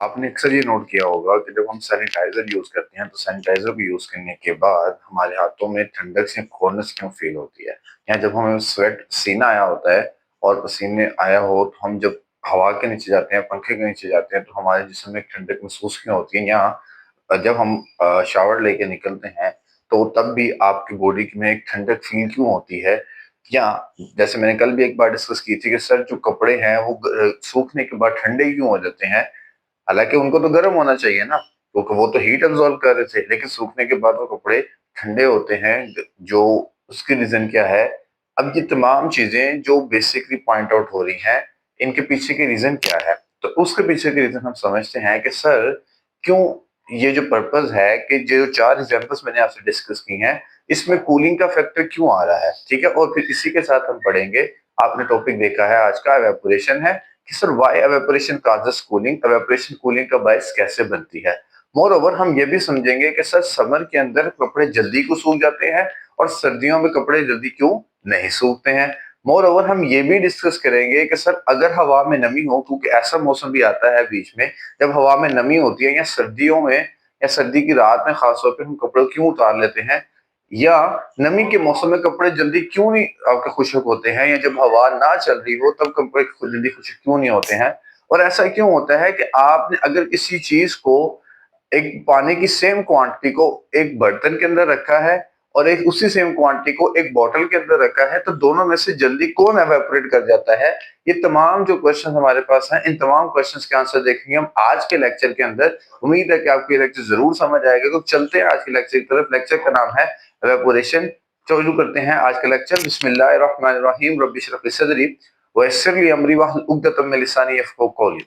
आपने अक्सर ये नोट किया होगा कि जब हम सैनिटाइजर यूज करते हैं तो सैनिटाइजर को यूज करने के बाद हमारे हाथों में ठंडक से कोल्डनेस क्यों फील होती है। या जब हमें स्वेट पसीना आया होता है और पसीने आया हो तो हम जब हवा के नीचे जाते हैं, पंखे के नीचे जाते हैं, तो हमारे जिस्म में ठंडक महसूस क्यों होती है। या जब हम शावर लेके निकलते हैं तो तब भी आपकी बॉडी में एक ठंडक फील क्यों होती है। या जैसे मैंने कल भी एक बार डिस्कस की थी कि सर जो कपड़े हैं वो सूखने के बाद ठंडे क्यों हो जाते हैं। हालाँकि उनको तो गर्म होना चाहिए ना, क्योंकि वो तो हीट अब्ज़ॉर्ब कर रहे थे, लेकिन सूखने के बाद वो कपड़े ठंडे होते हैं। जो उसकी रीज़न क्या है? अब ये तमाम चीज़ें जो बेसिकली पॉइंट आउट हो रही हैं, इनके पीछे की रीज़न क्या है? तो उसके पीछे की रीज़न हम समझते हैं कि सर क्यों ये जो पर्पज़ है कि जो 4 एग्ज़ाम्पल्स मैंने आपसे डिस्कस की हैं, इसमें कूलिंग का फैक्टर क्यों आ रहा है, ठीक है? और फिर इसी के साथ हम पढ़ेंगे, आपने टॉपिक देखा है आज का इवेपोरेशन है, कि sir why evaporation causes cooling, evaporation cooling का बायस कैसे बनती है। मोर ओवर हम ये भी समझेंगे कि सर समर के अंदर कपड़े जल्दी क्यों सूख जाते हैं और सर्दियों में कपड़े जल्दी क्यों नहीं सूखते हैं। मोर ओवर हम ये भी डिस्कस करेंगे कि सर अगर हवा में नमी हो, क्योंकि ऐसा मौसम भी आता है बीच में जब हवा में नमी होती है, या सर्दियों में या सर्दी की रात में खासतौर पर हम कपड़े क्यों उतार लेते हैं, या नमी के मौसम में कपड़े जल्दी क्यों नहीं आपके खुशक होते हैं, या जब हवा ना चल रही हो तब कपड़े जल्दी खुशक क्यों नहीं होते हैं। और ऐसा क्यों होता है कि आपने अगर किसी चीज को, एक पानी की सेम क्वांटिटी को एक बर्तन के अंदर रखा है और एक उसी सेम क्वांटिटी को एक बॉटल के अंदर रखा है, तो दोनों में से जल्दी कौन एवेपोरेट कर जाता है। ये तमाम जो क्वेश्चन हमारे पास हैं, इन तमाम क्वेश्चंस के आंसर देखेंगे हम आज के लेक्चर के अंदर। उम्मीद है कि आपको ये लेक्चर जरूर समझ आएगा। तो चलते हैं आज के लेक्चर की तरफ। लेक्चर का नाम है एवेपोरेशन। शुरू करते हैं आज का लेक्चर। बिस्मिल्लाहिर्रहमानिर्रहीम। रब्बी इश्रह ली सदरी व यस्सिर ली अमरी वहलुल उक़दतम मिन लिसानी यफ़क़हू क़ौली।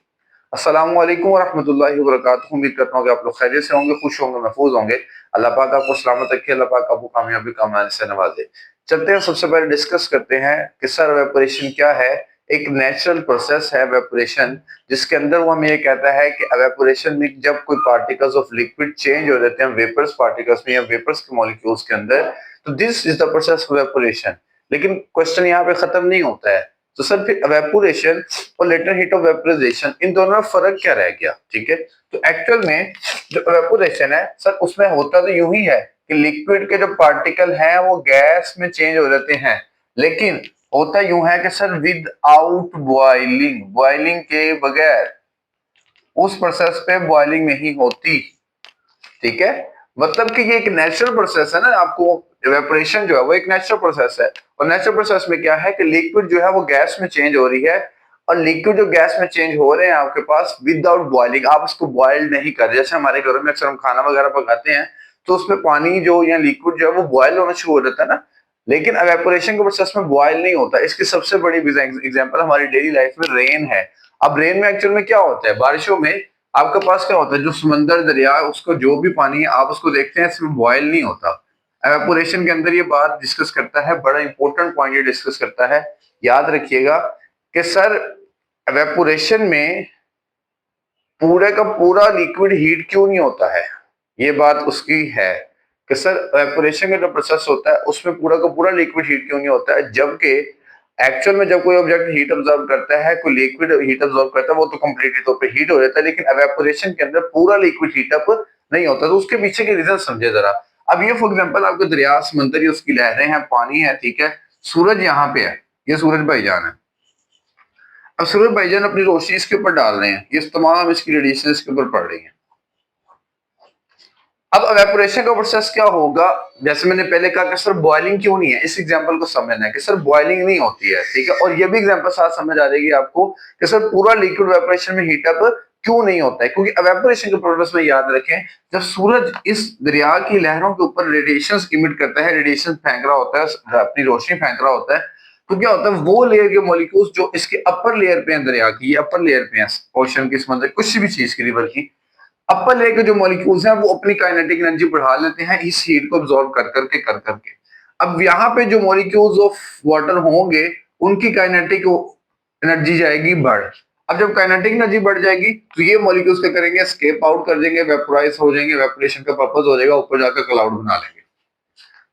अस्सलामु अलैकुम व रहमतुल्लाहि व बरकातुहू। उम्मीद करता हूँ कि आप लोग खैरियत से होंगे, खुश होंगे, महफूज होंगे। अल्लाह पाक आपको सलामत रखे, अल्लाह पाक आपको कामयाबी कामयाबी से नवाजे। चलते हैं, सबसे पहले डिस्कस करते हैं कि सर एवेपोरेशन क्या है। एक नेचुरल प्रोसेस है एवेपोरेशन, जिसके अंदर वो हमें ये कहता है कि एवेपोरेशन में जब कोई पार्टिकल्स ऑफ लिक्विड चेंज हो जाते हैं वेपर्स पार्टिकल्स में या वेपर्स के मॉलिक्यूल्स के अंदर, तो this is the process of evaporation. लेकिन क्वेश्चन यहाँ पे खत्म नहीं होता है। तो सर फिर एवेपोरेशन और लेटेंट हीट ऑफ वेपोराइजेशन, इन दोनों में फर्क क्या रह गया, ठीक है। तो एक्चुअल में जो एवेपोरेशन है सर, उसमें होता तो यूं ही है कि लिक्विड के जो पार्टिकल हैं वो गैस में चेंज हो जाते हैं, लेकिन होता यूं है कि sir with out boiling, boiling के बगैर। उस प्रोसेस पे बॉइलिंग नहीं होती, ठीक है। मतलब कि ये एक नेचुरल प्रोसेस है ना। आपको इवेपोरेशन जो है वो एक नेचुरल प्रोसेस है, और नेचुरल प्रोसेस में क्या है कि लिक्विड जो है वो गैस में चेंज हो रही है, और लिक्विड जो गैस में चेंज हो रहे हैं आपके पास विदाउट बॉइलिंग, आप उसको बॉयल नहीं कर रहे। जैसे हमारे घरों में अक्सर हम खाना वगैरह पकाते हैं तो उसमें पानी जो या लिक्विड जो है वो बॉयल होना शुरू हो जाता है ना, लेकिन एवेपोरेशन के प्रोसेस में बॉयल नहीं होता। इसकी सबसे बड़ी एग्जांपल हमारी डेली लाइफ में रेन है। अब रेन में एक्चुअल में क्या होता है, बारिशों में आपके पास क्या होता है, जो समंदर दरिया उसको जो भी पानी है आप उसको देखते हैं, इसमें बॉयल नहीं होता। एवेपोरेशन के अंदर ये बात डिस्कस करता है, बड़ा इंपॉर्टेंट पॉइंट ये डिस्कस करता है, याद रखिएगा कि सर एवेपोरेशन में पूरे का पूरा लिक्विड हीट क्यों नहीं होता है। ये बात उसकी है कि सर एवेपोरेशन का जो प्रोसेस होता है उसमें पूरा का पूरा लिक्विड हीट क्यों नहीं होता है, जबकि एक्चुअल में जब कोई ऑब्जेक्ट हीट अब्सॉर्ब करता है, कोई लिक्विड हीट अब्सॉर्ब करता है, वो तो कंप्लीटली तौर पे हीट हो जाता है, लेकिन एवेपोरेशन के अंदर पूरा लिक्विड हीट अप नहीं होता। तो उसके पीछे के रीजन समझे जरा। अब ये फॉर एग्जांपल आपके दरिया समंदर, उसकी लहरें हैं, पानी है, ठीक है। सूरज यहाँ पे है, ये सूरज भाईजान है। अब सूरज भाईजान अपनी रोशनी इसके ऊपर डाल रहे हैं, ये तमाम इसकी रेडिएशन इसके ऊपर पड़ रही है। अब एवेपोरेशन का प्रोसेस क्या होगा, जैसे मैंने पहले कहा कि सर बॉइलिंग क्यों नहीं है, इस एग्जांपल को समझना है कि सर बॉइलिंग नहीं होती है, ठीक है। और ये भी एग्जांपल साथ समझ आ जाएगी आपको कि सर पूरा लिक्विड एवेपोरेशन में हीट अप क्यों नहीं होता है, क्योंकि एवेपोरेशन के प्रोसेस में याद रखें, जब सूरज इस दरिया की लहरों के ऊपर रेडिएशन इमिट करता है, रेडिएशन फेंक रहा होता है, अपनी रोशनी फेंक रहा होता है, तो क्या होता है वो लेयर के मॉलिक्यूल्स जो इसके अपर लेयर पे हैं, दरिया की अपर लेयर पे हैं, ओशन की, समंदर, कुछ भी चीज की, रिवर की अपर लेयर के जो मॉलिक्यूल्स हैं वो अपनी काइनेटिक एनर्जी बढ़ा लेते हैं इस हीट को अब्सॉर्ब कर करके। अब यहाँ पे जो मॉलिक्यूल्स ऑफ वाटर होंगे उनकी काइनेटिक एनर्जी जाएगी बढ़। अब जब काइनेटिक एनर्जी बढ़ जाएगी तो ये मॉलिक्यूल्स क्या करेंगे, एस्केप आउट कर देंगे, वेपोराइज हो जाएंगे, वेपोरेशन का पर्पस हो जाएगा, ऊपर जाकर क्लाउड बना लेंगे,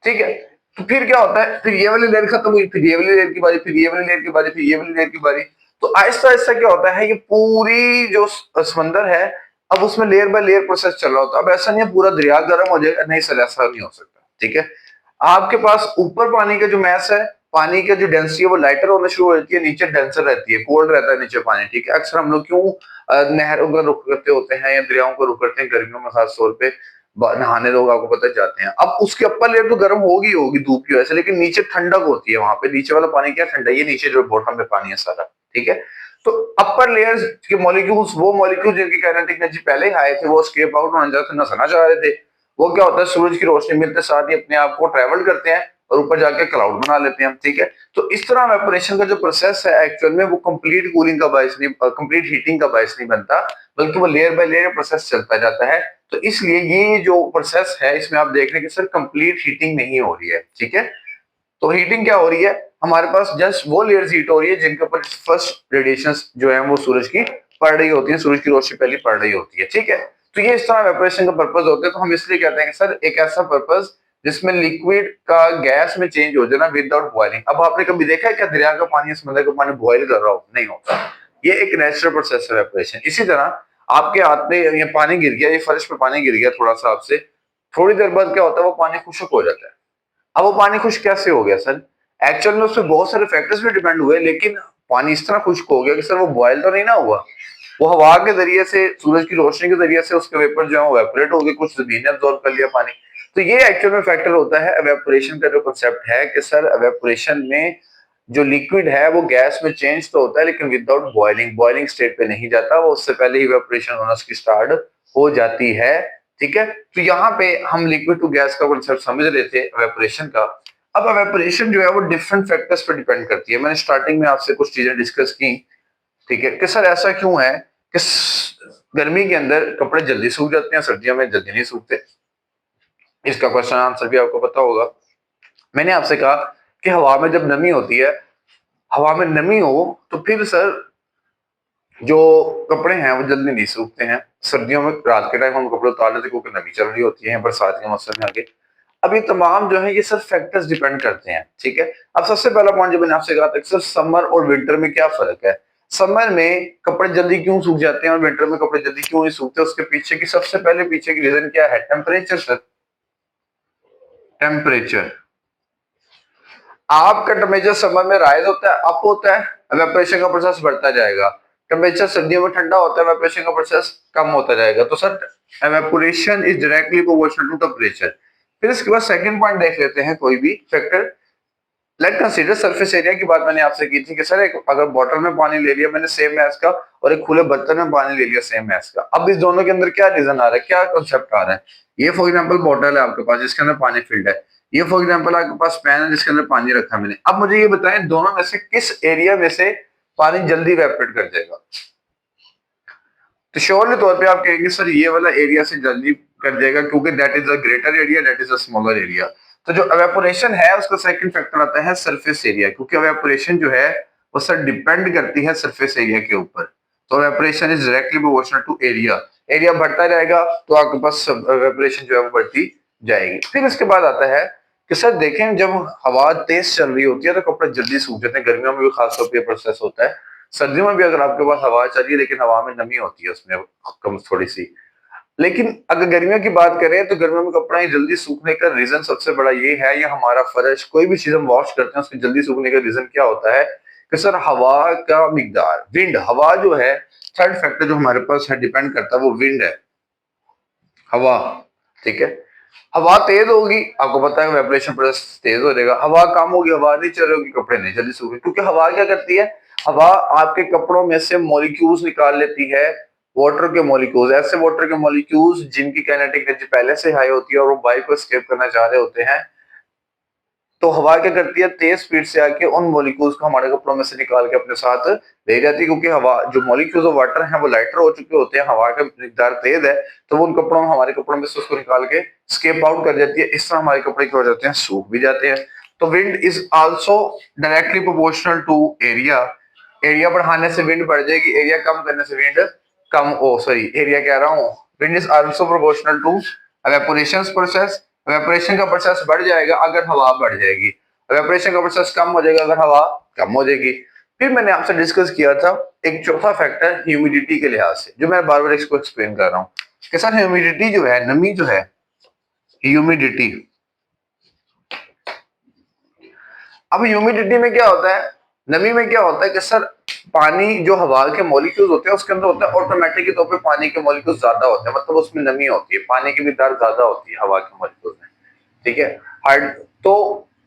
ठीक है। तो फिर क्या होता है, फिर ये वाली लेयर खत्म हुई, फिर ये वाली लेयर की बारी, फिर ये वाली लेयर की बारी, फिर ये वाली लेयर की बारी। तो आहिस्ता आहिस्ता क्या होता है, ये पूरी जो समंदर है अब उसमें लेयर बाय लेयर प्रोसेस चल रहा होता है। अब ऐसा नहीं है पूरा दरिया गर्म हो जाएगा, नहीं सर ऐसा नहीं हो सकता, ठीक है। आपके पास ऊपर पानी का जो मैस है, पानी का जो डेंसिटी है वो लाइटर होना शुरू हो जाती है, नीचे डेंसर रहती है, कोल्ड रहता है नीचे पानी, ठीक है। अक्सर हम लोग क्यों नहरों का रुख करते होते हैं या दरियाओं का रुख करते हैं गर्मियों में, खास तौर पे नहाने लोग आपको पता जाते हैं। अब उसके अपर लेयर तो गर्म होगी होगी धूप की वजह से, लेकिन नीचे ठंडक होती है, वहां पे नीचे वाला पानी क्या ठंडा, ये नीचे जो बॉटम में पानी है सारा, ठीक है। तो अपर लेयर्स के मॉलिक्यूल्स, वो मॉलिक्यूल जिनकी काइनेटिक एनर्जी पहले ही हाई थे, वो स्केप आउट होना चाह रहे थे। वो क्या होता है, सूरज की रोशनी मिलते साथ ही अपने आप को ट्रेवल करते हैं और ऊपर जाके क्लाउड बना लेते हैं हम, ठीक है। तो इस तरह वेपोरेशन का जो प्रोसेस है एक्चुअल में वो कंप्लीट कूलिंग का बायस नहीं, कंप्लीट हीटिंग का बायस नहीं बनता, बल्कि वो लेयर बाय लेयर प्रोसेस चलता जाता है। तो इसलिए ये जो प्रोसेस है इसमें आप देख रहे हैं कि सर कंप्लीट हीटिंग नहीं हो रही है, ठीक है। तो हीटिंग क्या हो रही है, हमारे पास जस्ट वो लेयर्स हीट हो रही है जिनके ऊपर फर्स्ट रेडिएशंस जो है वो सूरज की पड़ रही होती है, सूरज की रोशनी पहले पड़ रही होती है, ठीक है। तो ये इस तरह वेपोरेशन का पर्पस होता है। तो हम इसलिए कहते हैं कि सर एक ऐसा पर्पस जिसमें लिक्विड का गैस में चेंज हो जाना विदाउट बॉइलिंग। अब आपने कभी देखा है क्या दरिया का पानी समुद्र का पानी बॉइल कर रहा हो, नहीं होता। ये एक नेचुरल प्रोसेस है वेपोरेशन। इसी तरह आपके हाथ में ये पानी गिर गया, ये फर्श पे पानी गिर गया थोड़ा सा आपसे, थोड़ी देर बाद क्या होता है वो पानी खुश्क हो जाता है। अब वो पानी खुश्क कैसे हो गया सर, एक्चुअल में उसमें बहुत सारे फैक्टर्स भी डिपेंड हुए, लेकिन पानी इस तरह खुश्क हो गया कि सर वो बॉयल तो नहीं ना हुआ, वो हवा के जरिए से, सूरज की रोशनी के जरिए से उसके वेपर जो है वो एवेपोरेट हो गए, कुछ जमीन ने अब्सॉर्ब कर लिया पानी। तो ये एक्चुअल में फैक्टर होता है एवेपोरेशन का जो कांसेप्ट है कि सर एवेपोरेशन में जो लिक्विड है वो गैस में चेंज तो होता है लेकिन विदाउट बॉइलिंग, बॉइलिंग स्टेट पे नहीं जाता, वो उससे पहले ही इवेपोरेशन होना उसकी स्टार्ट हो जाती है, ठीक है। तो यहाँ पे हम लिक्विड टू गैस का कॉन्सेप्ट समझ रहे थे इवेपोरेशन का। अब इवेपोरेशन जो है वो डिफरेंट फैक्टर्स पे डिपेंड करती है। मैंने स्टार्टिंग में आपसे कुछ चीजें डिस्कस की, ठीक है, कि सर ऐसा क्यों है कि गर्मी के अंदर कपड़े जल्दी सूख जाते हैं, सर्दियों में जल्दी नहीं सूखते। इसका क्वेश्चन आंसर भी आपको पता होगा। मैंने आपसे कहा कि हवा में जब नमी होती है, हवा में नमी हो तो फिर सर जो कपड़े हैं वो जल्दी नहीं सूखते हैं। सर्दियों में रात के टाइम हम कपड़े उतार लेते हैं क्योंकि नमी चल रही होती है, बरसात के मौसम में आगे। अब ये तमाम जो है ये सब फैक्टर्स डिपेंड करते हैं, ठीक है। अब सबसे पहला पॉइंट जो मैंने आपसे कहा था कि सर समर और विंटर में क्या फर्क है, समर में कपड़े जल्दी क्यों सूख जाते हैं और विंटर में कपड़े जल्दी क्यों नहीं सूखते, उसके पीछे की सबसे पहले पीछे की रीजन क्या है, टेम्परेचर सर। टेम्परेचर, आपका टेम्परेचर समर में राइज होता है, अप होता है, एवेपोरेशन का प्रोसेस बढ़ता जाएगा। टेम्परेचर सर्दियों में ठंडा होता है, एवेपोरेशन का प्रोसेस कम होता जाएगा। तो sir evaporation is directly proportional to temperature. फिर इसके बाद सेकंड पॉइंट देख लेते हैं, कोई भी factor. Late consider surface area की बात मैंने आपसे की थी कि सर एक अगर बॉटल में पानी ले लिया मैंने सेम मैस का और एक खुले बर्तन में पानी ले लिया सेम मैस का, अब इस दोनों के अंदर क्या रीजन आ रहा है, क्या कॉन्सेप्ट आ रहा है। ये फॉर एग्जांपल बॉटल है आपके पास जिसके अंदर पानी फिल्ड है, ये फॉर एग्जांपल आपके पास पैन है जिसके अंदर पानी रखा मैंने। अब मुझे ये बताएं दोनों में से किस एरिया में से पानी जल्दी इवेपोरेट कर जाएगा। तो श्योरली तौर पे आप कहेंगे सर ये वाला एरिया से जल्दी कर जाएगा क्योंकि that is a greater area, that is a smaller area. तो जो एवेपोरेशन है उसका सेकंड फैक्टर आता है सरफेस एरिया, क्योंकि एवेपोरेशन जो है वो सर डिपेंड करती है सरफेस एरिया के ऊपर। तो evaporation is directly proportional to area. Area बढ़ता जाएगा तो आपके पास एवेपोरेशन जो है वो बढ़ती जाएगी। फिर इसके बाद आता है कि सर देखें जब हवा तेज चल रही होती है तो कपड़े जल्दी सूख जाते हैं, गर्मियों में भी खासतौर पर प्रोसेस होता है। सर्दियों में भी अगर आपके पास हवा चल रही है लेकिन हवा में नमी होती है उसमें कम थोड़ी सी। लेकिन अगर गर्मियों की बात करें तो गर्मियों में कपड़ा जल्दी सूखने का रीजन सबसे बड़ा ये है, ये हमारा फर्श कोई भी चीज हम वॉश करते हैं उसकी जल्दी सूखने का रीजन क्या होता है कि सर हवा का मिकदार, विंड, हवा जो है थर्ड फैक्टर जो हमारे पास है डिपेंड करता है वो विंड है, हवा, ठीक है। हवा तेज होगी आपको पता है वेपरेशन प्रोसेस तेज हो जाएगा, हवा कम होगी, हवा नहीं चल रही होगी, कपड़े नहीं जल्दी सूखेंगे क्योंकि हवा क्या करती है, हवा आपके कपड़ों में से मॉलिक्यूल्स निकाल लेती है, वाटर के मॉलिक्यूल्स, ऐसे वाटर के मॉलिक्यूल्स जिनकी काइनेटिक एनर्जी पहले से हाई होती है और वो बाइक को एस्केप करना चाह रहे होते हैं। तो हवा क्या करती है तेज स्पीड से आके उन मॉलिक्यूल्स को हमारे कपड़ों में से निकाल के अपने साथ ले जाती है, क्योंकि हवा जो मॉलिक्यूल्स ऑफ वाटर हैं वो लाइटर हो चुके होते हैं, हवा का मिकदार तेज है तो वो उन कपड़ों हमारे कपड़ों में से उसको निकाल के स्केप आउट कर जाती है। इस तरह हमारे कपड़े क्या हो जाते हैं, सूख भी जाते हैं। तो wind is also directly proportional to area. Area बढ़ाने से विंड बढ़ जाएगी, एरिया कम करने से विंड कम, ओ सॉरी एरिया कह रहा हूँ, wind is also proportional to evaporation process. Evaporation का प्रोसेस बढ़ जाएगा अगर हवा बढ़ जाएगी, एवेपोरेशन का प्रोसेस कम हो जाएगा अगर हवा कम हो जाएगी। फिर मैंने आपसे डिस्कस किया था एक चौथा फैक्टर ह्यूमिडिटी के लिहाज से, जो मैं बार बार इसको एक्सप्लेन कर रहा हूँ कि सर ह्यूमिडिटी जो है, नमी जो है, ह्यूमिडिटी। अब ह्यूमिडिटी में क्या होता है, नमी में क्या होता है कि सर पानी जो हवा के मॉलिक्यूल्स होते हैं उसके अंदर होता है ऑटोमेटिक के तौर पे पानी के मॉलिक्यूल्स ज्यादा होते हैं, मतलब उसमें नमी होती है, पानी की मिकदार ज्यादा होती है हवा के मॉलिक्यूल्स में, ठीक है। हार्ड तो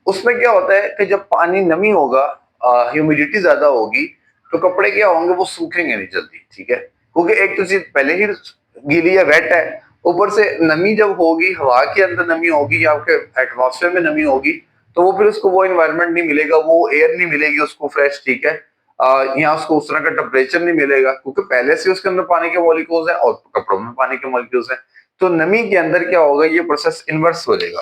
उसमें क्या होता है कि जब पानी नमी होगा, ह्यूमिडिटी ज्यादा होगी, तो कपड़े क्या होंगे, वो सूखेंगे नहीं जल्दी, ठीक है, क्योंकि एक तो चीज पहले ही गीली या वेट है, ऊपर से नमी जब होगी, हवा के अंदर नमी होगी या आपके एटमॉस्फेयर में नमी होगी, तो वो फिर उसको वो इन्वायरमेंट नहीं मिलेगा, वो एयर नहीं मिलेगी उसको फ्रेश, ठीक है। यहाँ उसको उस तरह का टेम्परेचर नहीं मिलेगा, क्योंकि पहले से उसके अंदर पानी के मॉलिक्यूल्स हैं और कपड़ों में पानी के मॉलिक्यूल्स हैं, तो नमी के अंदर क्या होगा, ये प्रोसेस इनवर्स हो जाएगा।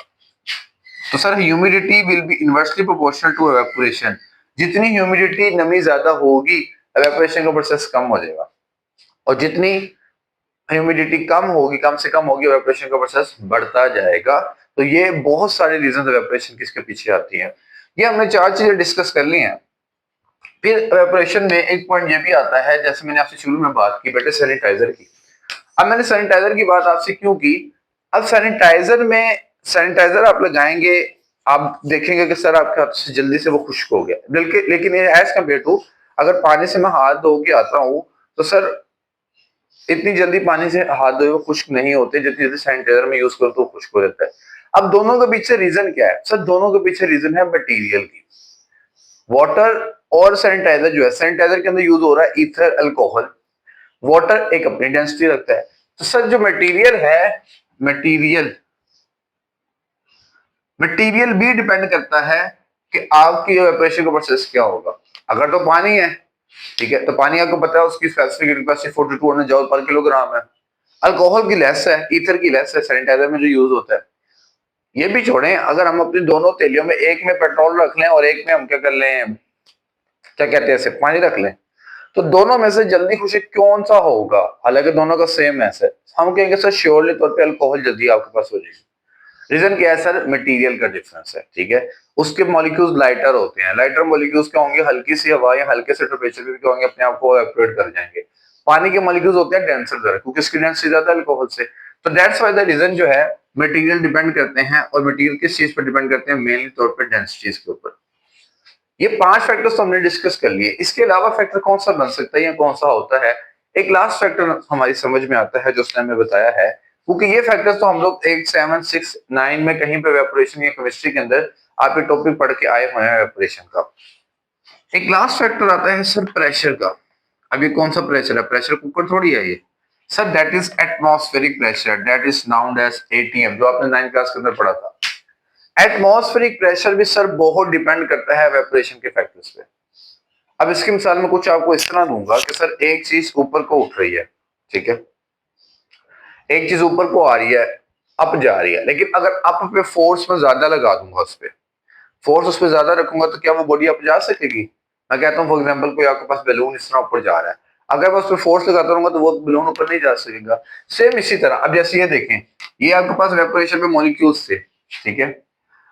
तो sir humidity will be inversely proportional to evaporation, जितनी ह्यूमिडिटी नमी ज्यादा होगी, एवेपोरेशन का प्रोसेस कम हो जाएगा, और जितनी ह्यूमिडिटी कम होगी, कम से कम होगी, एवेपोरेशन का प्रोसेस बढ़ता जाएगा। तो ये बहुत सारे रीजन एवेपोरेशन किसके पीछे आती है, ये हमने चार चीजें डिस्कस कर ली हैं। फिर एवेपोरेशन में एक पॉइंट ये भी आता है, जैसे मैंने आपसे शुरू में बात की बेटे सैनिटाइजर की। अब मैंने सैनिटाइजर की बात आपसे क्यों की, अब सैनिटाइजर में, सैनिटाइजर आप लगाएंगे, आप देखेंगे कि सर आपके हाथ से जल्दी से वो खुश्क हो गया, बल्कि लेकिन एज कम्पेयर टू अगर पानी से मैं हाथ धो के आता हूँ, तो सर इतनी जल्दी पानी से हाथ धोए वो खुश्क नहीं होते, जितनी जल्दी सैनिटाइजर में यूज करो तो खुश्क हो जाता है। अब दोनों के पीछे रीजन क्या है, सर दोनों के पीछे रीजन है मटेरियल की। वाटर और सैनिटाइजर जो है, सैनिटाइजर के अंदर यूज हो रहा है ईथर अल्कोहल, वाटर एक अपनी डेंसिटी रखता है, तो सर जो मटेरियल है, मटेरियल मटेरियल भी डिपेंड करता है कि आपकी एवेपोरेशन का प्रोसेस क्या होगा। अगर तो पानी है, ठीक है, तो पानी आपको पता है उसकी स्पेसिफिक कैपेसिटी 4200 जूल पर किलोग्राम है। अल्कोहल की लेस है, ईथर की लेस है, सैनिटाइजर में जो यूज होता है। ये भी छोड़ें, अगर हम अपनी दोनों तेलियों में एक में पेट्रोल रख लें और एक में हम क्या कर लें, क्या कहते हैं इसे, पानी रख लें, तो दोनों में से जल्दी खुश्क कौन सा होगा, हालांकि दोनों का सेम है सर, हम कहेंगे सर श्योरली तौर पे अल्कोहल जल्दी आपके पास हो जाएगी। रीजन क्या है सर, मटेरियल का डिफरेंस है, ठीक है। उसके मॉलिक्यूल्स लाइटर होते हैं, लाइटर मॉलिक्यूल्स क्या होंगे, हल्की सी हवा या हल्के से टेम्परेचर पे क्या होंगे, अपने आप को एवापोरेट कर जाएंगे। पानी के मॉलिक्यूल्स होते हैं डेंसर जरा, क्योंकि इसकी डेंसिटी ज्यादा है अल्कोहल से। तो दैट्स व्हाई द रीजन जो है, मटेरियल डिपेंड करते हैं, और मटेरियल किस चीज पर डिपेंड करते हैं, मेनली तौर पर डेंसिटीज के ऊपर। ये पांच फैक्टर्स तो हमने डिस्कस कर लिए, इसके अलावा फैक्टर कौन सा बन सकता है या कौन सा होता है, एक लास्ट फैक्टर हमारी समझ में आता है जो उसने हमें बताया है, क्योंकि ये फैक्टर्स तो हम लोग 8, 7, 6, 9 में कहीं पे इवेपोरेशन या केमिस्ट्री के अंदर आप ये टॉपिक पढ़ के आए हुए हैं इवेपोरेशन का। एक लास्ट फैक्टर आता है सर प्रेशर का। अब ये कौन सा प्रेशर है, प्रेशर कुकर थोड़ी है ये sir, that is atmospheric pressure, that is known as ATM, जो आपने 9 क्लास के अंदर पढ़ा था। एटमॉस्फेरिक प्रेशर भी सर बहुत डिपेंड करता है इवेपोरेशन के फैक्टर्स पे। अब इसकी मिसाल में कुछ आपको इस तरह दूंगा कि सर एक चीज ऊपर को उठ रही है, ठीक है, एक चीज ऊपर को आ रही है, अप जा रही है, लेकिन अगर अप पे फोर्स में ज्यादा लगा दूंगा, उस पे फोर्स उस पे ज्यादा रखूंगा, तो क्या वो बॉडी अप जा सकेगी। मैं कहता हूँ फॉर एग्जांपल कोई आपके पास बैलून इस तरह ऊपर जा रहा है, अगर मैं उस पर फोर्स लगाता रहूंगा तो वो बैलून ऊपर नहीं जा सकेगा। सेम इसी तरह, अब जैसे ये देखें, ये आपके पास इवेपोरेशन में मॉलिक्यूल्स थे, ठीक है,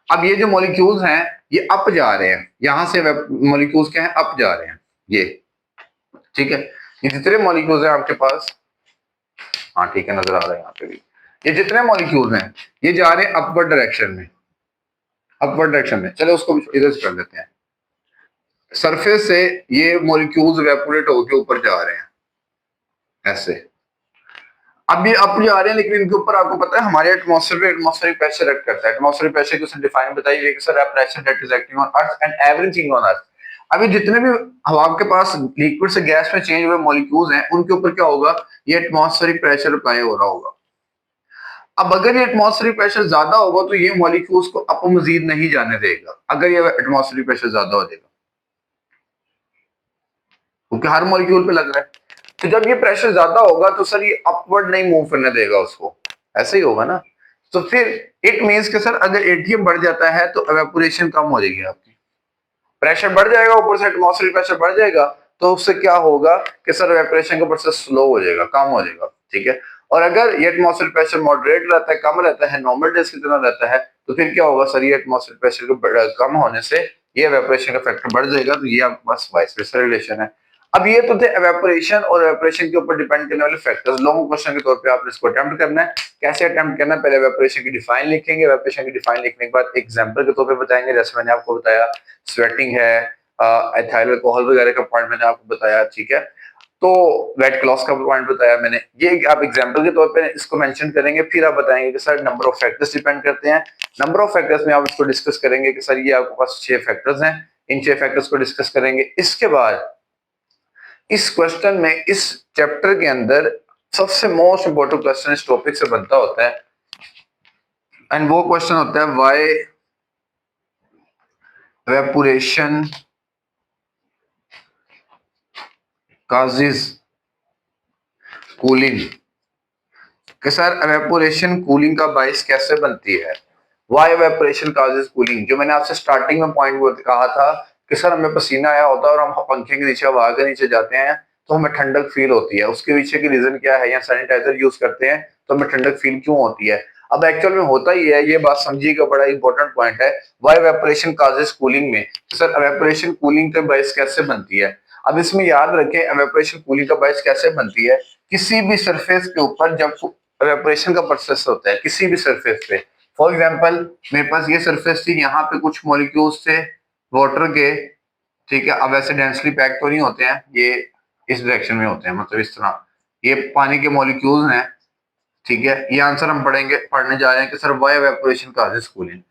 अब ये जो मॉलिक्यूल्स हैं ये अप जा रहे हैं, यहां से मॉलिक्यूल्स क्या है, अप जा रहे हैं ये, ठीक है। ये जितने मॉलिक्यूल्स हैं आपके पास, हाँ ठीक है, नजर आ रहा है यहाँ पे भी, ये जितने मॉलिक्यूल्स हैं ये जा रहे हैं अपवर्ड डायरेक्शन में, अपवर्ड डायरेक्शन में। चलो उसको इधर से कर लेते हैं, सरफेस से ये मॉलिक्यूल्स इवेपोरेट होकर ऊपर जा रहे हैं ऐसे। अब ये अप जा रहे हैं, लेकिन इनके ऊपर आपको पता है हमारे एटमॉस्फेयर पे एटमॉस्फेरिक प्रेशर एक्ट करता है। एटमॉस्फेरिक प्रेशर को सर डिफाइन बताइए कि sir pressure that is acting on earth and everything on earth. अभी जितने भी हवा के पास लिक्विड से गैस में चेंज हुए मॉलिक्यूल्स हैं, उनके ऊपर क्या होगा, ये एटमॉस्फेरिक प्रेशर अप्लाई हो रहा होगा। अब अगर ये एटमॉस्फेरिक प्रेशर ज्यादा होगा तो ये मॉलिक्यूल्स को अप मजीद नहीं जाने देगा, अगर ये एटमॉस्फेरिक प्रेशर ज्यादा हो जाएगा, क्योंकि हर मॉलिक्यूल पे लग रहा है। तो जब ये प्रेशर ज्यादा होगा तो सर ये अपवर्ड नहीं मूव करने देगा उसको, ऐसे ही होगा ना। तो फिर इट मींस कि सर अगर एटीएम बढ़ जाता है तो एवेपोरेशन कम हो जाएगी आपकी, प्रेशर बढ़ जाएगा, ऊपर से एटमॉस्फेरिक प्रेशर बढ़ जाएगा, तो उससे क्या होगा कि सर एवेपोरेशन का प्रोसेस स्लो हो जाएगा, कम हो जाएगा, ठीक है। और अगर ये एटमॉस्फेरिक प्रेशर मॉडरेट रहता है, कम रहता है, नॉर्मल डेज की तरह रहता है, तो फिर क्या होगा सर, ये एटमॉस्फेरिक प्रेशर को कम होने से ये एवेपोरेशन का फैक्टर बढ़ जाएगा, तो ये आपके पास वाइस वर्सा रिलेशन है। अब ये तो थे एवेपोरेशन और एवेपोरेशन के ऊपर डिपेंड करने वाले फैक्टर्स। लॉन्ग क्वेश्चन के तौर पे आपने इसको अटेम्प्ट करना है। कैसे अटेम्प्ट करना है? पहले एवेपोरेशन की डिफाइन लिखेंगे, एवेपोरेशन की डिफाइन लिखने के बाद एग्जांपल के तौर पे बताएंगे, जैसे मैंने आपको बताया स्वेटिंग है, एथाइल अल्कोहल वगैरह का पॉइंट मैंने आपको बताया, ठीक है। तो वेट क्लॉज का पॉइंट बताया मैंने, ये आप एग्जांपल के तौर पे इसको मेंशन करेंगे, फिर आप बताएंगे कि sir number of factors depend करते हैं। नंबर ऑफ फैक्टर्स में आप इसको डिस्कस करेंगे कि सर ये आपके पास 6 फैक्टर्स हैं, इन 6 फैक्टर्स को डिस्कस करेंगे। इसके बाद इस क्वेश्चन में, इस चैप्टर के अंदर सबसे मोस्ट इंपोर्टेंट क्वेश्चन इस टॉपिक से बनता होता है, एंड वो क्वेश्चन होता है व्हाई evaporation causes cooling। कि सर evaporation कूलिंग का बाइस कैसे बनती है? Why evaporation causes cooling? जो मैंने आपसे स्टार्टिंग में पॉइंट कहा था कि सर हमें पसीना आया होता है और हम पंखे के नीचे, हवा के नीचे जाते हैं तो हमें ठंडक फील होती है। उसके पीछे की रीजन क्या है? या सैनिटाइजर यूज करते हैं तो हमें ठंडक फील क्यों होती है? अब एक्चुअल में होता ही है, ये बात समझिएगा, बड़ा इंपॉर्टेंट पॉइंट है। वाई evaporation causes cooling में सर evaporation कूलिंग का बाइस कैसे बनती है? अब इसमें याद रखें evaporation कूलिंग का बाइस कैसे बनती है। किसी भी सरफेस के ऊपर जब evaporation का प्रोसेस होता है, किसी भी सरफेस पे, फॉर एग्जाम्पल मेरे पास ये सरफेस थी, यहाँ पे कुछ मॉलिक्यूल्स थे वाटर के, ठीक है। अब ऐसे डेंसली पैक तो नहीं होते हैं, ये इस डायरेक्शन में होते हैं, मतलब इस तरह ये पानी के मॉलिक्यूल्स हैं, ठीक है। ये आंसर हम पढ़ने जा रहे हैं कि sir why evaporation causes cooling।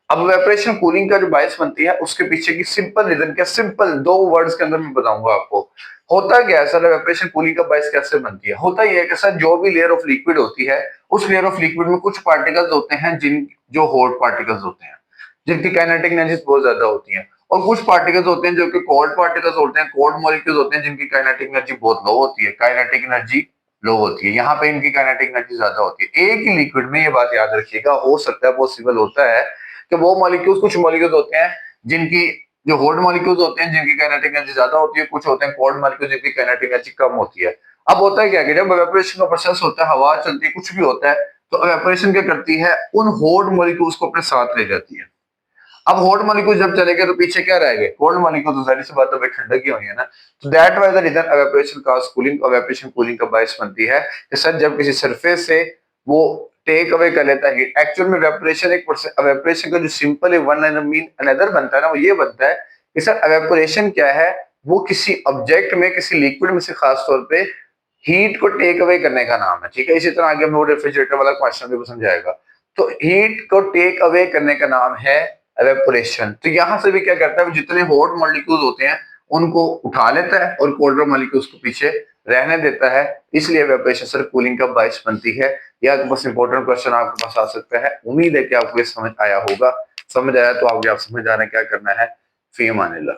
अब evaporation कूलिंग का जो बायस बनती है उसके पीछे की सिंपल रीजन क्या, सिंपल 2 वर्ड्स के अंदर मैं बताऊंगा आपको। होता क्या है सर, evaporation कूलिंग का बायस कैसे बनती है? होता ये है कि सर जो भी लेयर ऑफ लिक्विड होती है, उस लेयर ऑफ लिक्विड में कुछ पार्टिकल्स होते हैं जो हॉट पार्टिकल्स होते हैं, जिनकी काइनेटिक एनर्जी बहुत ज्यादा होती है, और कुछ पार्टिकल्स होते हैं जो कि कोल्ड पार्टिकल्स होते हैं, कोल्ड मॉलिक्यूल्स होते हैं, जिनकी काइनेटिक एनर्जी बहुत लो होती है, काइनेटिक एनर्जी लो होती है। यहाँ पे इनकी काइनेटिक एनर्जी ज्यादा होती है। एक ही लिक्विड में, ये बात याद रखिएगा, हो सकता है, पॉसिबल होता है कि वो मॉलिक्यूल्स, कुछ मॉलिक्यूल्स होते हैं जिनकी, जो हॉट मॉलिक्यूल्स होते हैं जिनकी काइनेटिक एनर्जी ज्यादा होती है, कुछ होते हैं कोल्ड मॉलिक्यूल्स जिनकी काइनेटिक एनर्जी कम होती है। अब होता है क्या कि जब इवेपोरेशन का प्रोसेस होता है, हवा चलती है, कुछ भी होता है, तो इवेपोरेशन क्या करती है, उन हॉट मॉलिक्यूल्स को अपने साथ ले जाती है। अब हॉट मॉलिक्यूल जब चले गए तो पीछे क्या रह गए, कोल्ड मॉलिक्यूल, तो जाहिर सी बात है ठंडक ही होनी है ना। तो that was the reason evaporation cause cooling. Evaporation cooling का बायस बनती है कि सर जब किसी सरफेस से वो टेक अवे कर लेता है हीट। एक्चुअल में एवेपोरेशन एक एवेपोरेशन का जो सिंपल है वन लाइनर मीन अनदर बनता है ना, वो ये बनता है कि सर एवेपोरेशन क्या है, वो किसी ऑब्जेक्ट में, किसी लिक्विड में से खास तौर पे हीट को टेक अवे करने का नाम है, ठीक है। इसी तरह आगे हम रेफ्रिजरेटर वाला क्वेश्चन भी समझाएगा। तो हीट को टेक अवे करने का नाम है एवेपोरेशन। तो यहां से भी क्या करता है, जितने हॉट मॉलिक्यूल्स होते हैं उनको उठा लेता है और कोल्डर मॉलिक्यूल्स को पीछे रहने देता है। इसलिए एवेपोरेशन सर कूलिंग का बायस बनती है। यह बस इंपॉर्टेंट क्वेश्चन आपके पास आ सकता है। उम्मीद है कि आपको ये समझ आया होगा। समझ आया तो आगे आप समझ जाना क्या करना है। फी अमान अल्लाह।